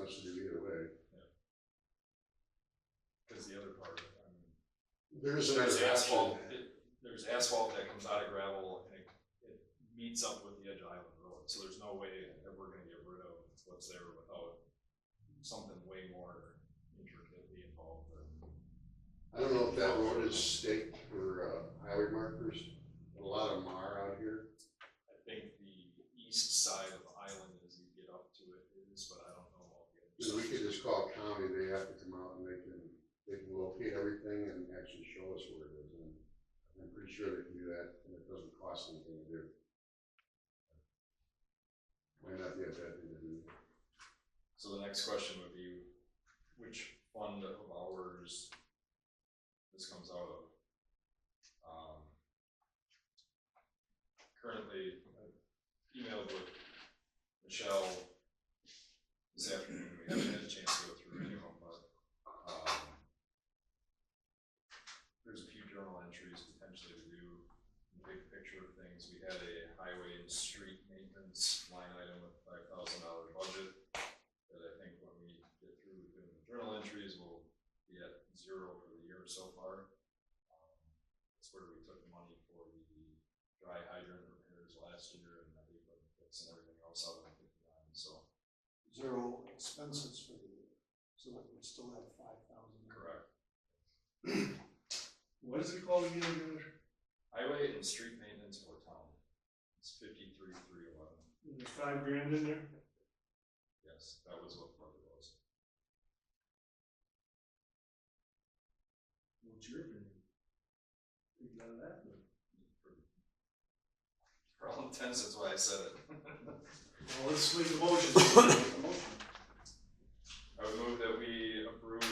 wants to do either way. Because the other part, I mean, There's asphalt. There's asphalt that comes out of gravel and it meets up with the edge of Island Road. So there's no way that we're going to get rid of what's there without something way more intricately involved. I don't know if that road is staked for highway markers. A lot of them are out here. I think the east side of the island as you get up to it is, but I don't know about the other So we side. could just call county, they have to come out and they can locate everything and actually show us where it is. And I'm pretty sure they can do that and it doesn't cost anything to do. Might not be a bad thing to do. So the next question would be, which fund of ours this comes out of? Currently, I emailed with Michelle this afternoon. We haven't had a chance to go through any of them, but there's a few journal entries potentially to do the big picture of things. We had a highway and street maintenance line item with $5,000 budget that I think when we get through doing the journal entries, we'll be at 0 for the year so far. That's where we took the money for the dry hydrant repairs last year and the apron fix and everything else out of 59. So 0 expenses for the year, so that we still have 5,000. correct. What is it called again, Josh? Highway and street maintenance for town. It's 53,311. There's $5,000 in there? Yes, that was what part it was. What's your opinion? Think out of that one. For all intents, that's why I said it. Well, let's make a motion. I would move that we approve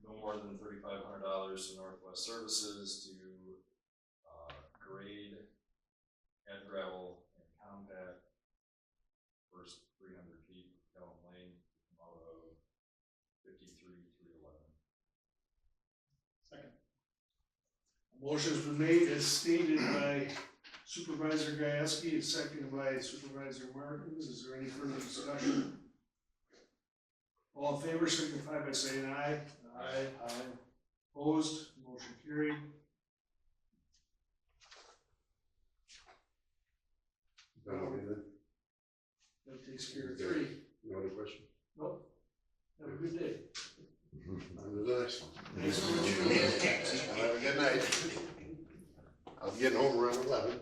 no more than $3,500 to Northwest Services to grade, add gravel, and compact first 300 feet of Kellam Lane out of 53,311. Second. Motion's been made as stated by Supervisor Gajewski, and seconded by Supervisor Martins. Is there any further discussion? All in favor signify by saying aye. Aye. Aye. Opposed? Motion carried. Done with anything? That takes care of 3. No other question? Nope. Have a good day. On to the next one. Thanks for what you did. Have a good night. I'll be getting home around 11.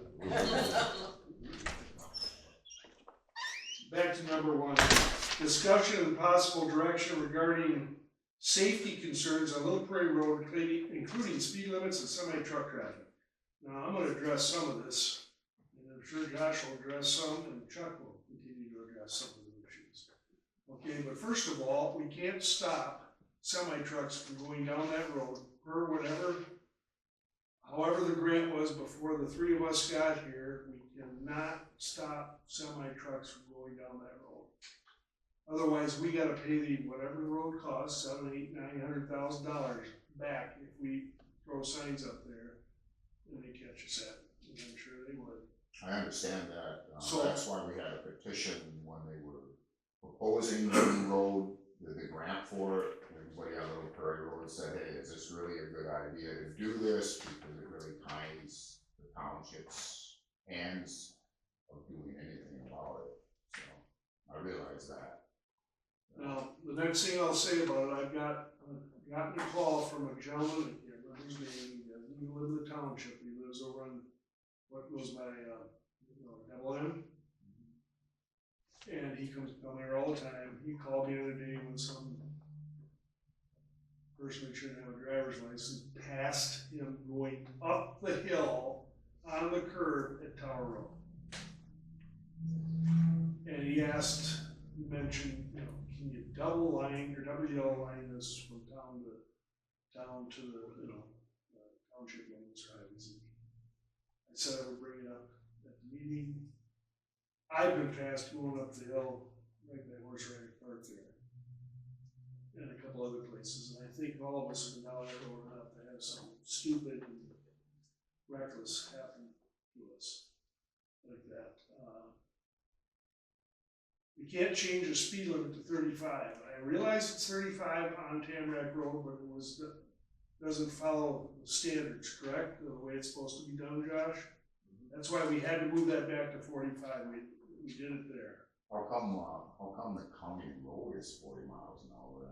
Back to number 1. Discussion and possible direction regarding safety concerns on Little Prairie Road, including speed limits and semi-truck traffic. Now, I'm going to address some of this, and I'm sure Josh will address some, and Chuck will continue to address some of the issues. Okay, but first of all, we can't stop semi-trucks from going down that road, or whatever, however the grant was before the 3 of us got here, we cannot stop semi-trucks from going down that road. Otherwise, we gotta pay the, whatever the road costs, $700,000, $800,000, $900,000 back if we throw signs up there and they catch us at it, and I'm sure they would. I understand that. So- That's why we had a petition when they were proposing the new road, the grant for it. Everybody on Little Prairie Road said, hey, is this really a good idea to do this? Because it really ties the township's hands of doing anything about it. So I realize that. Now, the next thing I'll say about it, I've gotten a call from a gentleman, I can't remember his name, he doesn't even live in the township, he lives over on what goes by, Devil End. And he comes down there all the time. He called me the other day when some person who shouldn't have a driver's license passed him going up the hill on the curb at Tower Road. And he mentioned, can you double line or double yellow line this from town to the, township limits or highways? I said I would bring it up at the meeting. I've been passed going up the hill, right by Horse Riding Park there, and a couple other places, and I think all of us have been down that road enough to have something stupid and reckless happen to us like that. you can't change the speed limit to 35. I realize it's 35 on Tamarack Road, but doesn't follow the standards, correct? The way it's supposed to be done, Josh? That's why we had to move that back to 45. We did it there. How come the county road is 40 miles an hour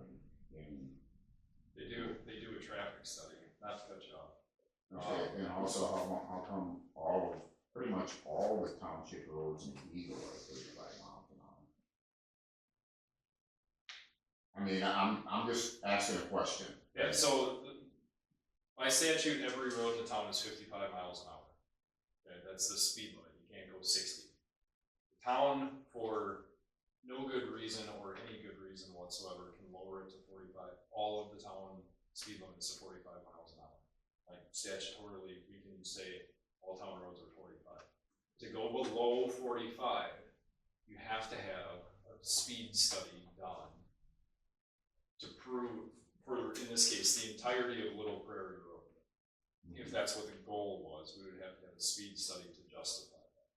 and They do a traffic study, not to cut you off. okay, and also how come pretty much all the township roads in Eagle are 35 miles an hour? I mean, I'm just asking a question. Yeah, so by statute, every road in the town is 55 miles an hour. Okay, that's the speed limit. You can't go 60. The town, for no good reason or any good reason whatsoever, can lower it to 45. All of the town speed limits to 45 miles an hour. Like statutorily, we can say all town roads are 45. To go below 45, you have to have a speed study done to prove, for in this case, the entirety of Little Prairie Road. If that's what the goal was, we would have to have a speed study to justify that.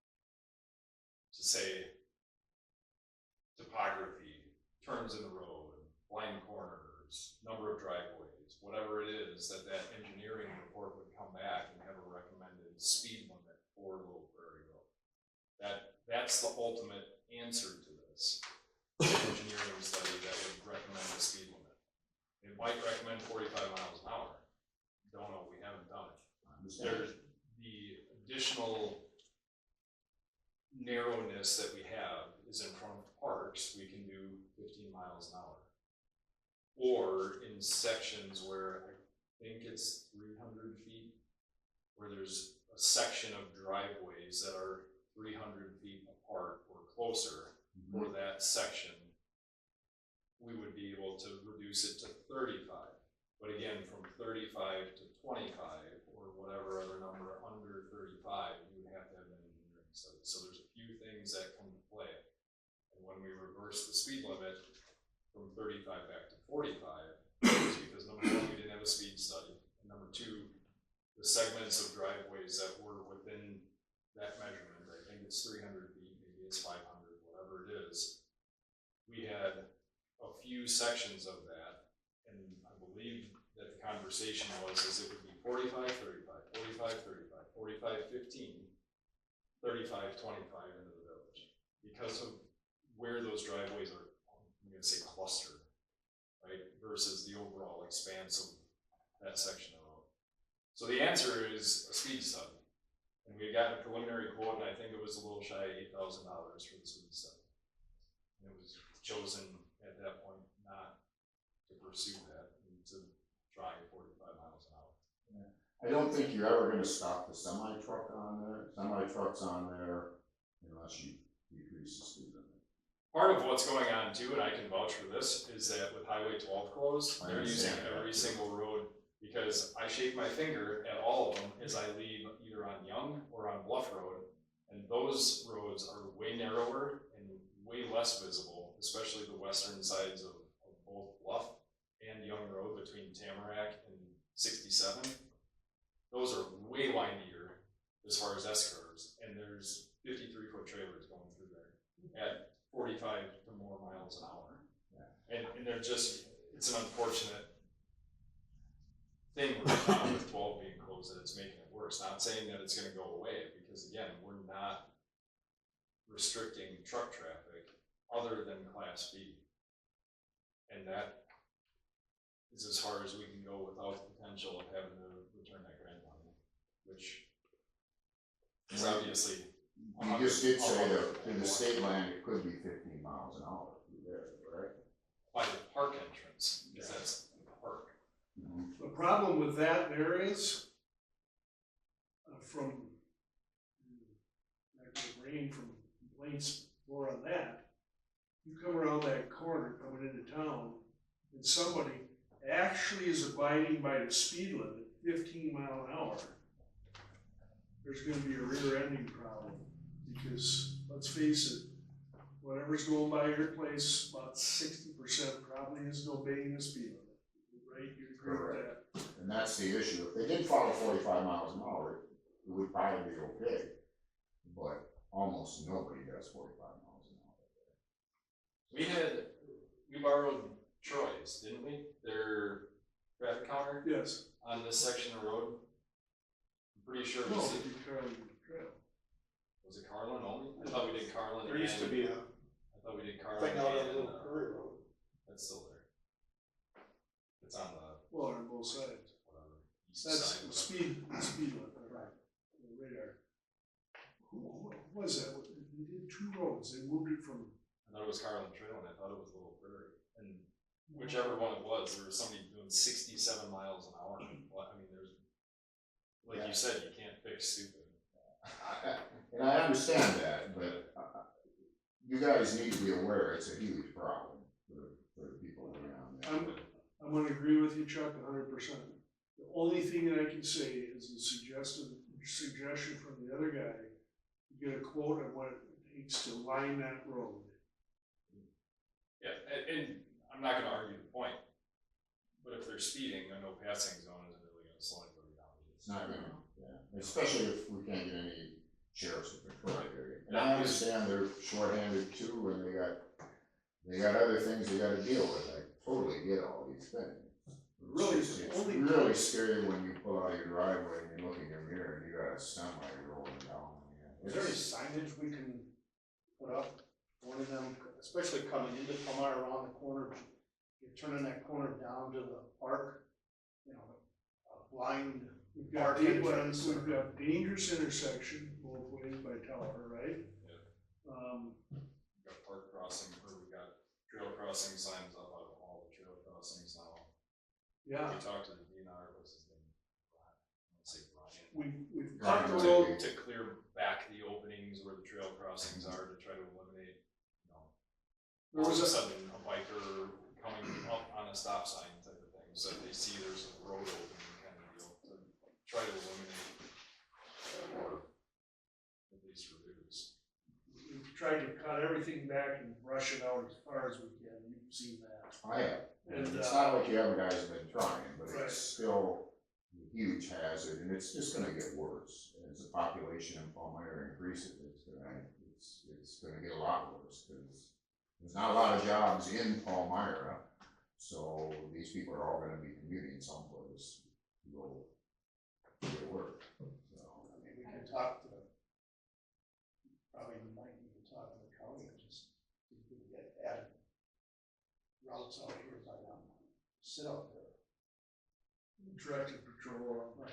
To say topography, turns in the road, blind corners, number of driveways, whatever it is, that engineering report would come back and have a recommended speed limit for Little Prairie Road. That's the ultimate answer to this. An engineering study that would recommend a speed limit. It might recommend 45 miles an hour. Don't know, we haven't done it. There's the additional narrowness that we have is in front of parks, we can do 15 miles an hour. Or in sections where I think it's 300 feet, where there's a section of driveways that are 300 feet apart or closer for that section, we would be able to reduce it to 35. But again, from 35 to 25 or whatever other number under 35, you would have to have an engineering study. So there's a few things that come into play. And when we reverse the speed limit from 35 back to 45, it's because number one, we didn't have a speed study. And number two, the segments of driveways that were within that measurement, I think it's 300 feet, maybe it's 500, whatever it is. We had a few sections of that, and I believe that the conversation was it would be 45, 35, 45, 35, 45, 15, 35, 25 into the village. Because of where those driveways are, I'm going to say clustered, right, versus the overall expanse of that section of road. So the answer is a speed study. And we got a preliminary quote, and I think it was a little shy of $8,000 for the speed study. And it was chosen at that point not to pursue that and to try 45 miles an hour. I don't think you're ever going to stop the semi-truck on there. Semi-truck's on there unless you decrease the speed limit. Part of what's going on too, and I can vouch for this, is that with Highway 12 closed, they're using every single road, because I shake my finger at all of them as I leave either on Young or on Bluff Road, and those roads are way narrower and way less visible, especially the western sides of both Bluff and Young Road between Tamarack and 67. Those are way windier as far as S-curves, and there's 53-foot trailers going through there at 45 to more miles an hour. Yeah. And they're just, it's an unfortunate thing with 12 being closed that it's making it worse. Not saying that it's going to go away, because again, we're not restricting truck traffic other than Class B. And that is as far as we can go without the potential of having to return that grant money, which is obviously. You just did say that in the state land it could be 15 miles an hour through there, right? By the park entrance, because that's the park. The problem with that there is, from rain, from complaints more on that, you come around that corner coming into town, and somebody actually is abiding by the speed limit, 15 mile an hour, there's going to be a rear-ending problem. Because let's face it, whatever's going by your place, about 60% probably isn't obeying the speed limit, right? You agree with that? And that's the issue. If they did follow 45 miles an hour, it would probably be okay. But almost nobody does 45 miles an hour. We borrowed Troy's, didn't we? Their traffic counter Yes. on this section of road. I'm pretty sure it No, was, it'd be Carlin Trail. was it Carlin only? I thought we did Carlin. There used to be a I thought we did Carlin thing out on and, Little Prairie Road. that's still there. It's on the, Well, on both sides. whatever, east That's side. speed limit, Right. the radar. Who was that? They did two roads, they moved it from, I thought it was Carlin Trail and I thought it was Little Prairie. And whichever one it was, there was somebody doing 67 miles an hour. Well, I mean, there's, like you said, you can't fix stupid. And I understand that, but you guys need to be aware it's a huge problem for the people around there. I'm gonna agree with you, Chuck, 100%. The only thing that I can say is a suggestion from the other guy, to get a quote on what it takes to line that road. Yeah, and I'm not gonna argue the point, but if they're speeding, a no passing zone isn't really gonna slow anybody down. It's not gonna, yeah, especially if we can't get any sheriffs to patrol the area. And I understand they're shorthanded too, and they got other things they gotta deal with. I totally get all these things. Really, It's really scary when you pull out of your driveway and you look in your mirror and you got a semi rolling down. Is there any signage we can put up, one of them, especially coming into Palmyra around the corner, you're turning that corner down to the park, you know, a blind We've got, park entrance. we've got dangerous intersection both ways by Tower, right? We've got park crossing, or we've got trail crossing signs up on all the trail crossings now. Yeah, We talked to the DNR, what's his name? Brian. I want to say Brian. we've Brian cut the was road, To clear back the openings where the trail crossings are to try to eliminate, you know, there all was of a a, sudden a biker coming up on a stop sign type of thing, so that they see there's a road opening kind of deal, to try to eliminate or at least reduce. we've tried to cut everything back and brush it out as far as we can, you've seen that. I have. And, It's not like you haven't guys been trying, but Right. it's still a huge hazard, and it's just gonna get worse. As the population in Palmyra increases, it's gonna get a lot worse, because there's not a lot of jobs in Palmyra, so these people are all gonna be commuting someplace to go to work, so. I mean, we can talk to, probably might even talk to the county and just, see if we can get added routes out here by them, sit up there. Directed patrol, Right.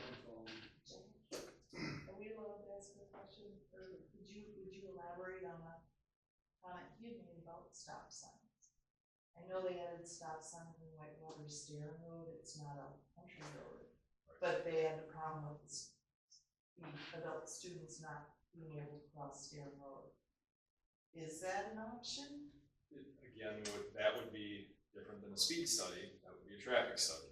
Are we allowed to ask a question, or would you elaborate on a comment you made about stop signs? I know they added stop signs in Whitewater Stair Road, it's not a country road, but they had a problem with the adult students not being able to cross Stair Road. Is that an option? Again, that would be different than a speed study, that would be a traffic study.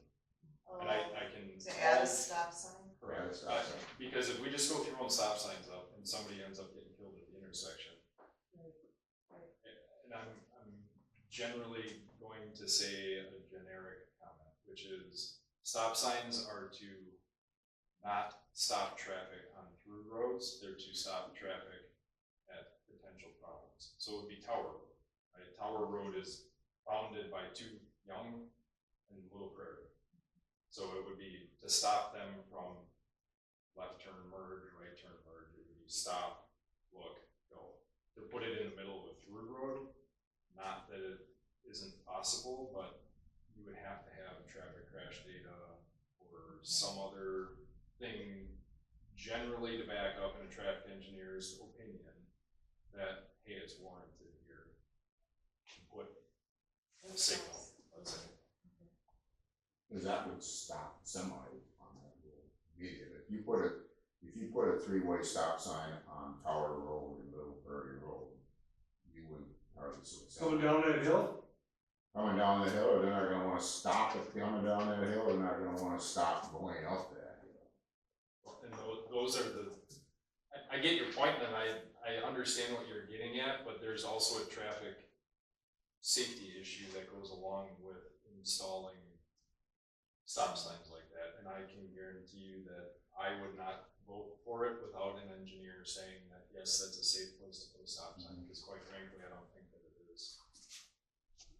And I can. To add a stop sign? Correct, stop sign. because if we just go throwing stop signs up and somebody ends up getting killed at the intersection. Right. And I'm generally going to say a generic comment, which is stop signs are to not stop traffic on through roads, they're to stop traffic at potential problems. So it would be Tower Road, right? Tower Road is bounded by Young and Little Prairie. So it would be to stop them from left turn merge, right turn merge, it would be stop, look, go. To put it in the middle of a through road, not that it isn't possible, but you would have to have traffic crash data or some other thing generally to back up in a traffic engineer's opinion that, hey, it's warranted here to put signal, let's say. Cause that would stop somebody on that road immediately. If you put a three-way stop sign on Tower Road and Little Prairie Road, you wouldn't hardly see it. coming down that hill, Coming down the hill, they're not gonna wanna stop it coming down that hill, they're not gonna wanna stop going up that hill. And those are the, I get your point, and I understand what you're getting at, but there's also a traffic safety issue that goes along with installing stop signs like that, and I can guarantee you that I would not vote for it without an engineer saying that, yes, that's a safe place to put a stop sign, because quite frankly, I don't think that it is.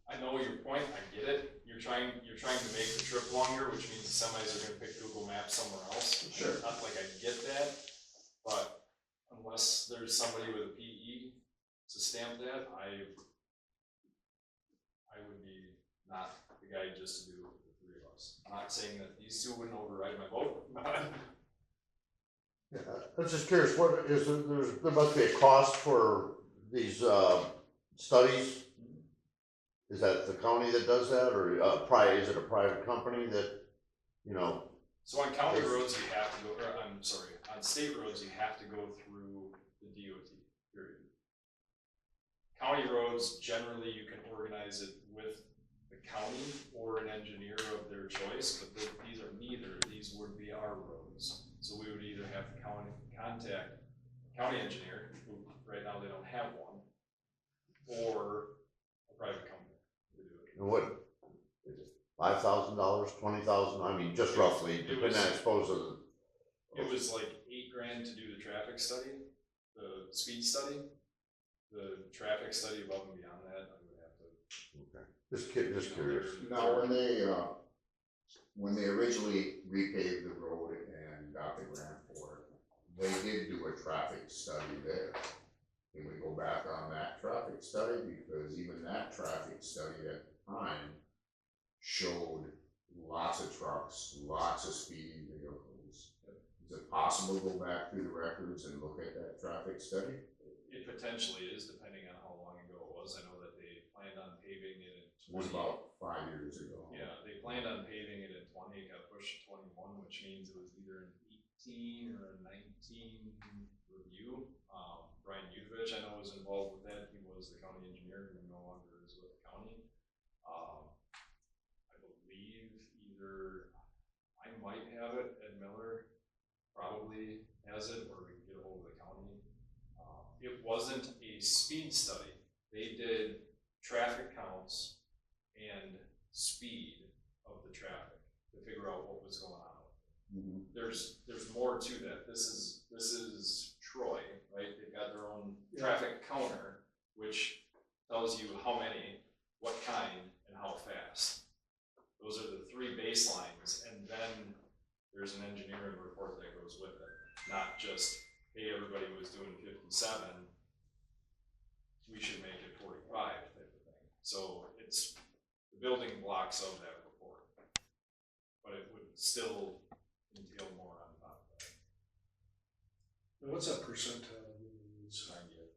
I know your point, I get it, you're trying to make the trip longer, which means the semis are gonna pick Google Maps somewhere else. Sure. Not like I get that, but unless there's somebody with a PE to stamp that, I would be not the guy just to do it with the three of us. I'm not saying that these two wouldn't override my vote, but Yeah, I was just curious, what is, there must be a cost for these, studies? Is that the county that does that, or, is it a private company that, you know? so on county roads, you have to go, or I'm sorry, on state roads, you have to go through the DOT, period. County roads, generally, you can organize it with the county or an engineer of their choice, but these are neither, these would be our roads. So we would either have the county contact county engineer, who right now they don't have one, or a private company to do it. And what, is it $5,000, $20,000, I mean, just roughly, depending, I suppose, of It was like $8,000 to do the traffic study, the speed study. The traffic study above and beyond that, I would have to. okay, just curious. Now, when they originally repaved the road and got the grant for it, they did do a traffic study there. Can we go back on that traffic study, because even that traffic study at the time showed lots of trucks, lots of speeding vehicles. Is it possible to go back through the records and look at that traffic study? It potentially is, depending on how long ago it was. I know that they planned on paving it in It was 20. about 5 years ago. Yeah, they planned on paving it in 20, it got pushed to 21, which means it was either an 18 or a 19 review. Brian Yudovich, I know, was involved with that. He was the county engineer, who no longer is with the county. I believe either I might have it, Ed Miller probably has it, or we can get a hold of the county. It wasn't a speed study. They did traffic counts and speed of the traffic to figure out what was going on. Mhm. There's more to that. This is Troy, right? They've got their own traffic counter, which tells you how many, what kind, and how fast. Those are the three baselines, and then there's an engineering report that goes with it. Not just, hey, everybody was doing 57, we should make it 45 type of thing. So it's the building blocks of that report, but it would still entail more on top of that. Now, what's that percentile? Is? 98.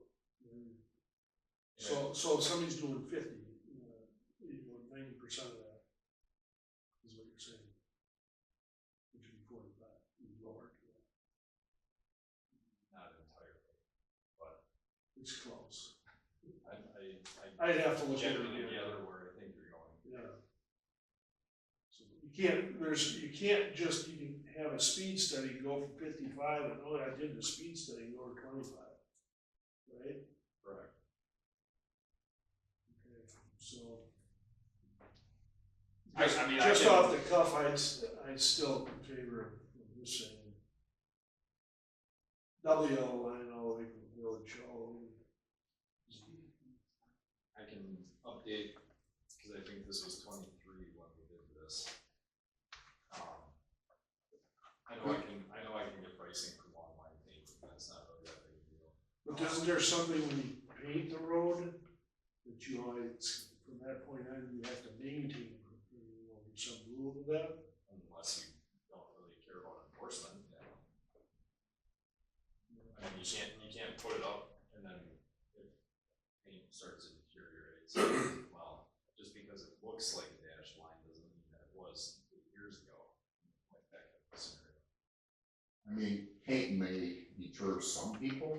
So if somebody's doing 50, you're doing 90% of that, is what you're saying. Which would be 45, you'd lower to that. Not entirely. It's close. I I'd have to look at it generally again. gather where I think you're going. Yeah. So you can't just, you can have a speed study, go from 55, and oh, I did the speed study, go to 25, right? Correct. Okay, so. I mean, Just I can, off the cuff, I'd still in favor of just saying double yellow line all the way from the village all the way. I can update, because I think this was 23 when we did this. I know I can get pricing for long line paint, that's not really that big a deal. But isn't there something when you paint the road that you always, from that point on, you have to maintain, there's some rule to that? Unless you don't really care about enforcement, yeah. I mean, you can't put it up and then if paint starts to deteriorate, so, well, just because it looks like a dashed line doesn't mean that it was 8 years ago, like that kind of scenario. I mean, paint may deter some people.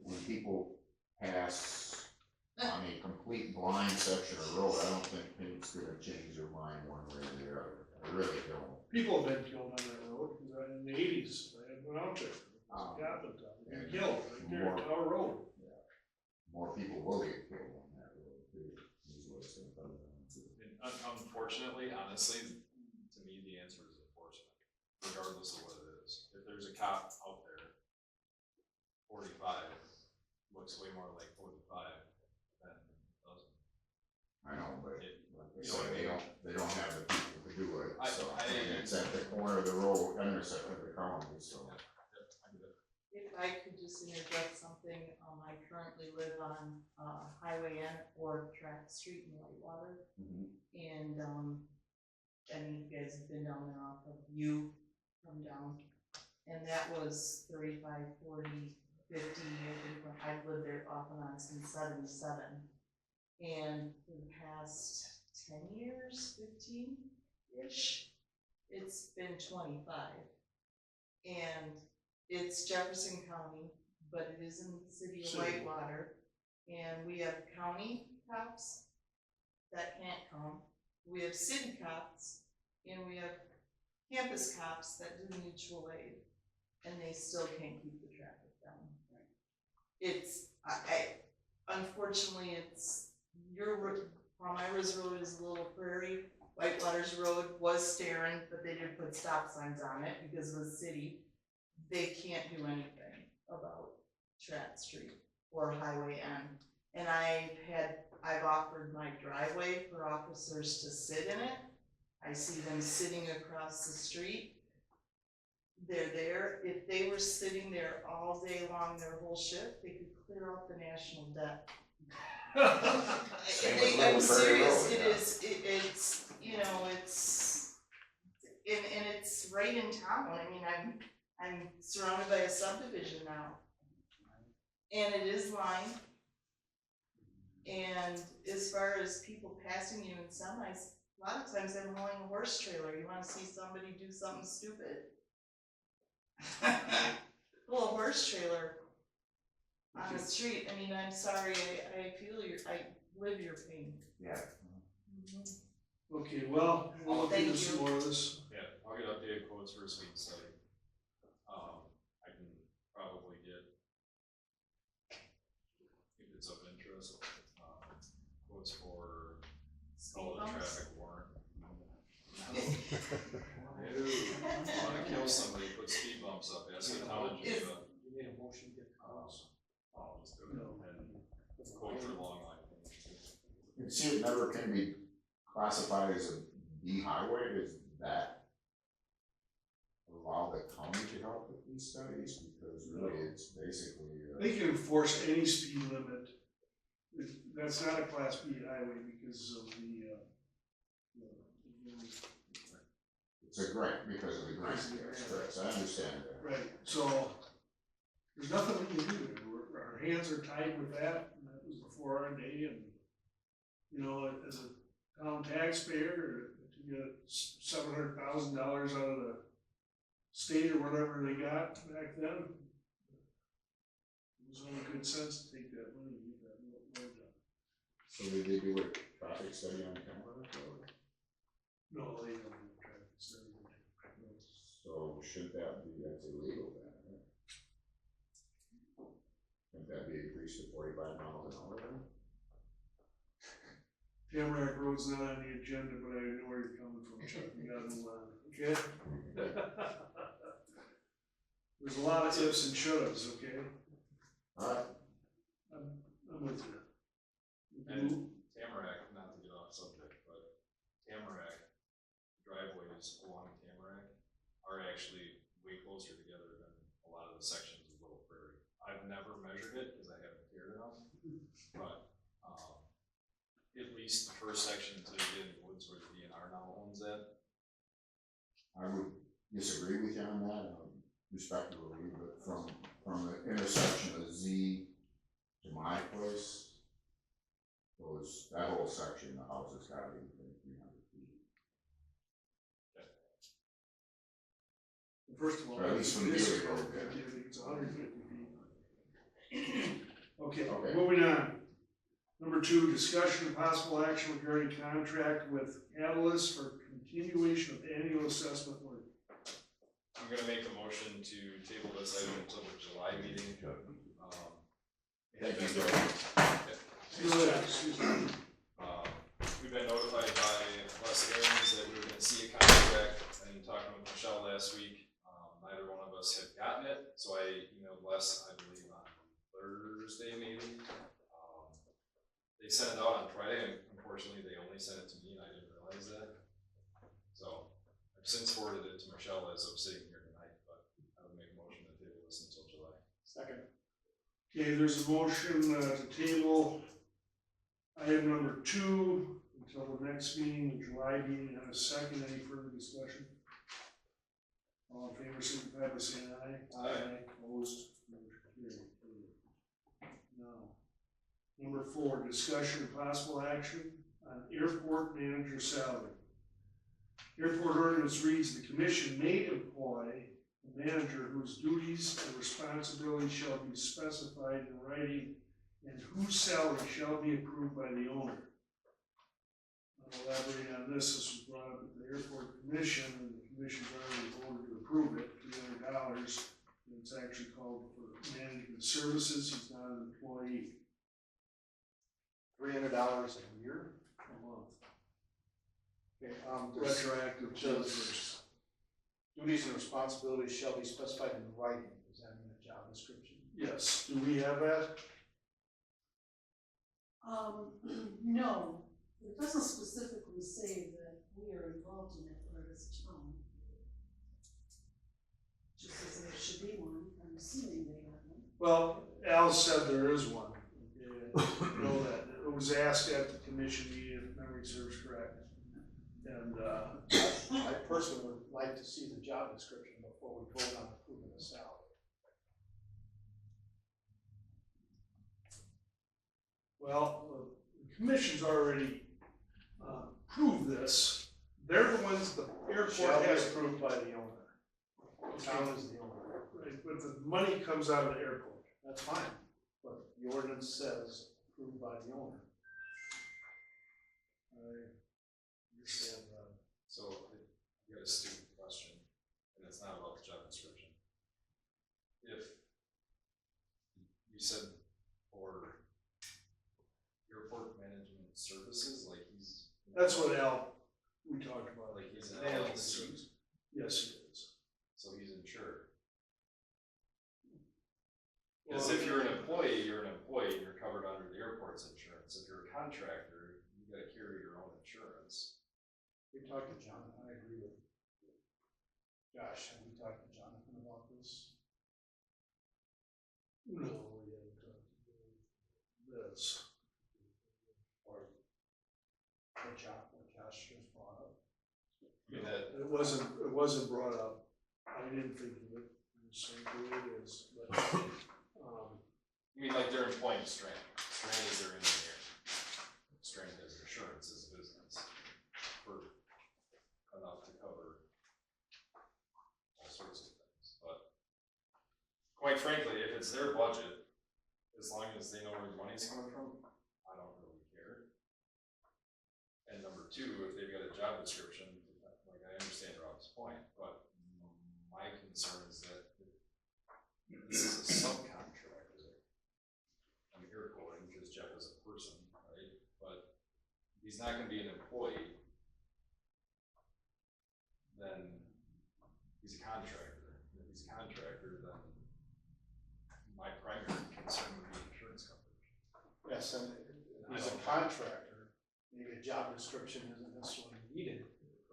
When people pass on a complete blind section of road, I don't think paint's gonna change their mind one way or the other. I really don't. People have been killed on that road, in the 80s, I had one out there, happened, and killed right there on our road. More people will get killed on that road too, is what it's gonna come down to. And unfortunately, honestly, to me, the answer is enforcement, regardless of what it is. If there's a cop out there, 45 looks way more like 45 than it doesn't. I know, but It- like I you know what I said, mean? they don't have the people to do it, I- so, I- and it's at the corner of the road, intersection of the county, so. Yep, I get it. If I could just interject something, I currently live on, Highway N or Track Street in Whitewater. And, I mean, you guys have been down there off of U, come down, and that was 35, 40, 50, I've lived there off and on since 77. And for the past 10 years, 15-ish, it's been 25. And it's Jefferson County, but it is in the city of City. Whitewater. And we have county cops that can't come. We have city cops, and we have campus cops that do mutual aid, and they still can't keep the traffic down. It's, unfortunately, it's, Palmyra's road is a little prairie, Whitewater's road was Starin, but they did put stop signs on it because of the city. They can't do anything about Track Street or Highway N. And I've offered my driveway for officers to sit in it. I see them sitting across the street. They're there. If they were sitting there all day long, their whole shift, they could clear out the national debt. Same with I'm Little Prairie serious, Road, it yeah. is, it's, you know, it's, and it's right in town. I mean, I'm surrounded by a subdivision now. And it is lined. And as far as people passing you in semis, a lot of times I'm hauling a horse trailer. You wanna see somebody do something stupid? Pull a horse trailer on the street. I mean, I'm sorry, I live your pain. Yeah. Okay, well, we'll look Thank into some you. more of this. Yeah, I'll get updated quotes for a speed study. I can probably get, if it's of interest, quotes for all the traffic warrant. I wanna kill somebody, put speed bumps up, ask the town of Geneva. You made a motion to get the house. I'll just do it, and quote for long line. You see, it never can be classified as a B highway, is that allow the county to help with these studies, because really it's basically, They can enforce any speed limit. That's not a class B highway because of the it's a grant, because of the grant, yes, correct, I understand that. right, so there's nothing we can do there. Our hands are tied with that, and that was before our day, and, you know, as a town taxpayer, to get $700,000 out of the state or whatever they got back then, it was only good sense to take that money and get that road done. So did they do a traffic study on camera? No, they don't do traffic study. So should that be, that's illegal then, right? Shouldn't that be increased to 45 miles an hour then? Tamarack Road's not on the agenda, but I know where you're coming from, Chuck, you gotta move on, okay? There's a lot of ifs and shouldas, okay? Alright, I'm with you. And Tamarack, not to get off subject, but Tamarack, driveways along Tamarack are actually way closer together than a lot of the sections of Little Prairie. I've never measured it because I haven't cared enough, but, at least the first section until you get in the woods where the DNR now owns it. I would disagree with you on that, respectfully, but from the intersection of Z to my place, that whole section, the house has gotta be within 300 feet. First of all, Or at least from the this other road, I think it's 150 feet. Okay, Okay. moving on. Number 2, discussion and possible action regarding contract with Catalyst for continuation of annual assessment work. I'm gonna make a motion to table this item until the July meeting. Thank you, Joe. Go ahead, excuse me. We've been notified by Les Aarons that we were gonna see a contract, and talking with Michelle last week, neither one of us had gotten it, so I emailed Les, I believe on Thursday maybe. they sent it out on Friday, and unfortunately, they only sent it to me, and I didn't realize that. So, I've since forwarded it to Michelle as I'm sitting here tonight, but I would make a motion to table this until July. Second. Okay, there's a motion to table item number 2 until the next meeting, the July meeting, and a second. Any further discussion? All in favor, signify by saying aye. Aye. Opposed, motion carried. Now, number 4, discussion and possible action on airport manager salary. Airport ordinance reads, the commission may employ a manager whose duties and responsibilities shall be specified in writing and whose salary shall be approved by the owner. I'll elaborate on this. This was brought up at the airport commission, and the commission's already voted to approve it, $300. And it's actually called for management services. He's not an employee. $300 a year, a month. Okay, Retroactive to the does- first. duties and responsibilities shall be specified in writing. Does that mean a job description? Yes, do we have that? No, it doesn't specifically say that we are involved in it, or as a town. Just as there should be one, I'm assuming they have one. Well, Al said there is one. Okay, I know that. It was asked at the commission meeting, if memory serves correct. And, I personally would like to see the job description before we vote on approving the salary. well, the commission's already approved this. They're the ones, the airport Shall be has, approved by the owner. The town is the owner. right, but the money comes out of the airport. That's fine, but the ordinance says approved by the owner. I understand that. So, I got a stupid question, and it's not about the job description. If you said for airport management services, like he's. That's what Al, we talked about. Like he's an Management LLC, services. Yes, he is. so he's insured. Because if you're an employee, and you're covered under the airport's insurance. If you're a contractor, you gotta carry your own insurance. We talked to Jonathan, I agree with Josh, have we talked to Jonathan about this? No, we haven't talked about this. Or what Josh just brought up? I mean, that, It wasn't brought up. I didn't think of it, the same way it is, but, I mean, like they're employing Strand. Strand is their engineer. Strand has insurance as a business for enough to cover all sorts of things. But quite frankly, if it's their budget, as long as they know where the money's coming from, I don't really care. And number 2, if they've got a job description, like I understand Rob's point, but my concern is that this is a subcontractor. I'm here quoting because Jeff is a person, right? But he's not gonna be an employee, then he's a contractor. And if he's a contractor, then my primary concern would be insurance coverage. Yes, and if he's a contractor, maybe a job description isn't necessarily needed.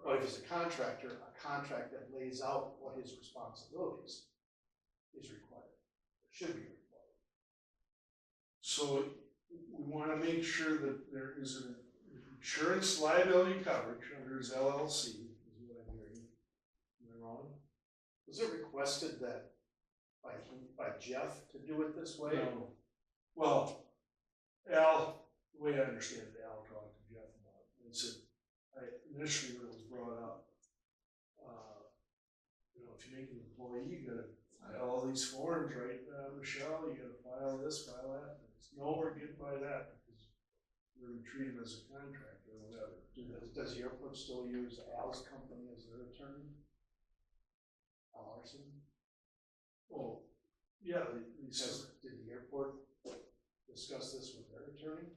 But if he's a contractor, a contract that lays out what his responsibilities is required, or should be required. so we wanna make sure that there is an insurance liability coverage under his LLC, is what I'm hearing. Am I wrong? Was it requested that by Jeff to do it this way? No. Well, Al, the way I understand it, Al talked to Jeff about it, and said, initially when it was brought up, if you make an employee, you gotta file all these forms, right, Michelle, you gotta file this, file that. No, we're getting by that, because we're treated as a contractor or whatever. Does the airport still use Al's company as their attorney? Al Larson? Well, yeah, they said, Did the airport discuss this with their attorney?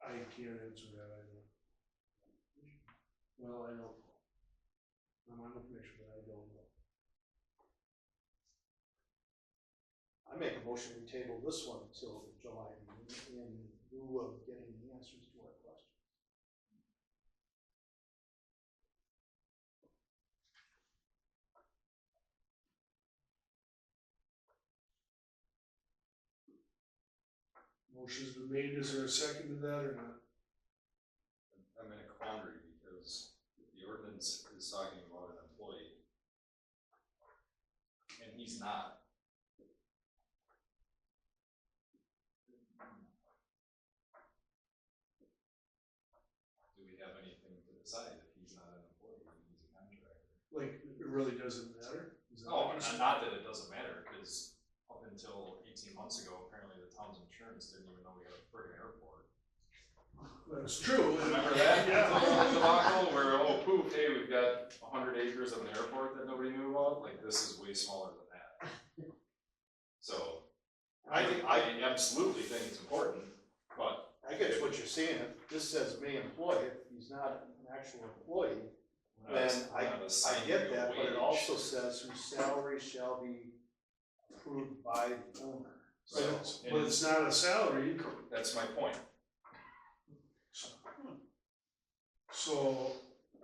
I can't answer that, I don't. Well, I don't know. I'm on the commission, but I don't know. I make a motion to table this one until the July meeting and do lieu of getting the answers to our questions. Motion's been made, is there a second to that or not? I'm in a quandary because the ordinance is talking about an employee. And he's not. Do we have anything to decide if he's not an employee and he's a contractor? Like, it really doesn't matter? Is that No, what you're saying? not that it doesn't matter, because up until 18 months ago, apparently the town's insurance didn't even know we had a friggin' airport. That's true. Remember that? Yeah. Debacle where, oh poof, hey, we've got 100 acres of an airport that nobody knew about, like this is way smaller than that. So, I absolutely think it's important, but I get what you're saying, if this says may employ, if he's not an actual employee, we're not- then we're not I assigning get you a that, but it wage. also says whose salary shall be approved by the owner. But So, it's, but it's not a salary, that's my point. so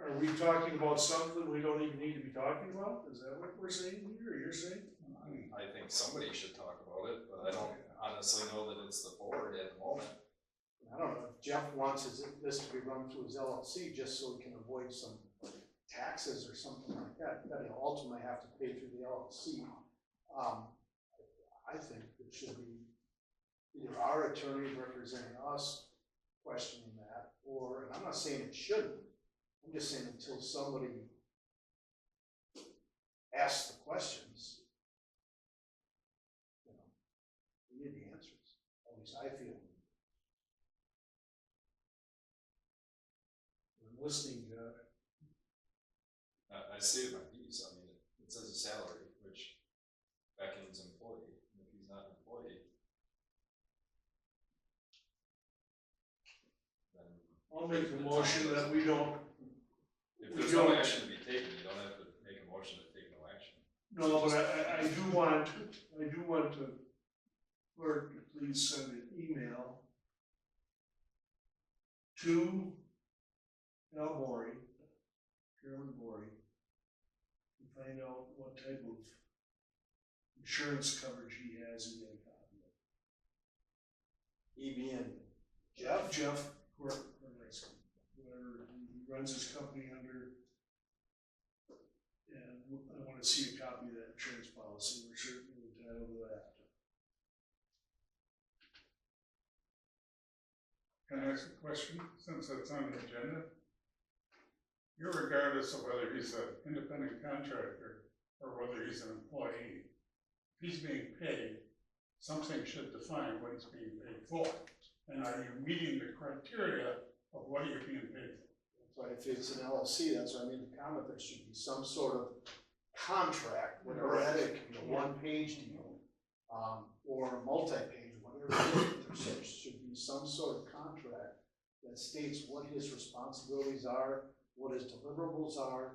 are we talking about something we don't even need to be talking about? Is that what we're saying here, or you're saying? I think somebody should talk about it, but I don't honestly know that it's the board at the moment. I don't know, if Jeff wants this to be run through his LLC just so he can avoid some taxes or something like that he'll ultimately have to pay through the LLC. I think it should be either our attorney representing us questioning that, or, and I'm not saying it shouldn't, I'm just saying until somebody asks the questions, you know, we need the answers, at least I feel. I'm listening, I stated my piece, I mean, it says a salary, which beckons employee, and if he's not an employee, then I'll make the motion that we don't, if we there's no don't- action to be taken, you don't have to make a motion to take no action. no, but I do want to, clerk, to please send an email to Al Maury, Chairman Maury, to find out what type of insurance coverage he has and get a copy of it. EB and Jeff? Jeff Correspondence, whatever he runs his company under. And I wanna see a copy of that insurance policy, we're certainly entitled to that. Can I ask a question, since it's on the agenda? Irregardless of whether he's an independent contractor or whether he's an employee, if he's being paid, something should define what he's being paid for. And are you meeting the criteria of what you're being paid for? But if it's an LLC, that's what I made the comment, there should be some sort of contract, whatever that is, it could be a one-page deal, or a multi-page, whatever it is, there should be some sort of contract that states what his responsibilities are, what his deliverables are,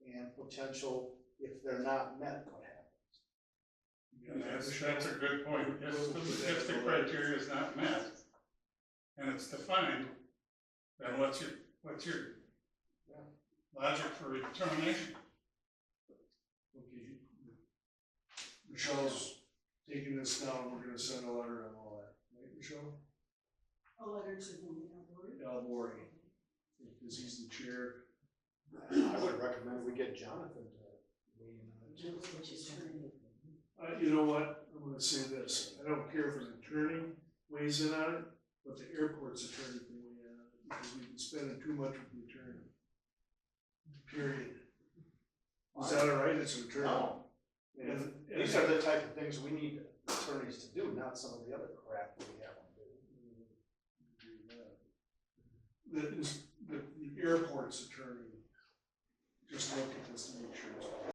and potential, if they're not met, what happens. And that's a good point. If the criteria is not met, and it's defined, then what's your logic for determination? Okay. Michelle's taking this down, we're gonna send a letter on all that, right, Michelle? A letter to whom, Albert? Al Maury, because he's the chair. I would recommend we get Jonathan to weigh in on it too. You know what, I'm gonna say this, I don't care if an attorney weighs in on it, but the airport's attorney can weigh in on it, because we've been spending too much with the attorney. Period. Is that all right, it's an attorney? No, And these are the type of things we need attorneys to do, not some of the other crap we have them do. the airport's attorney, just look at this to make sure it's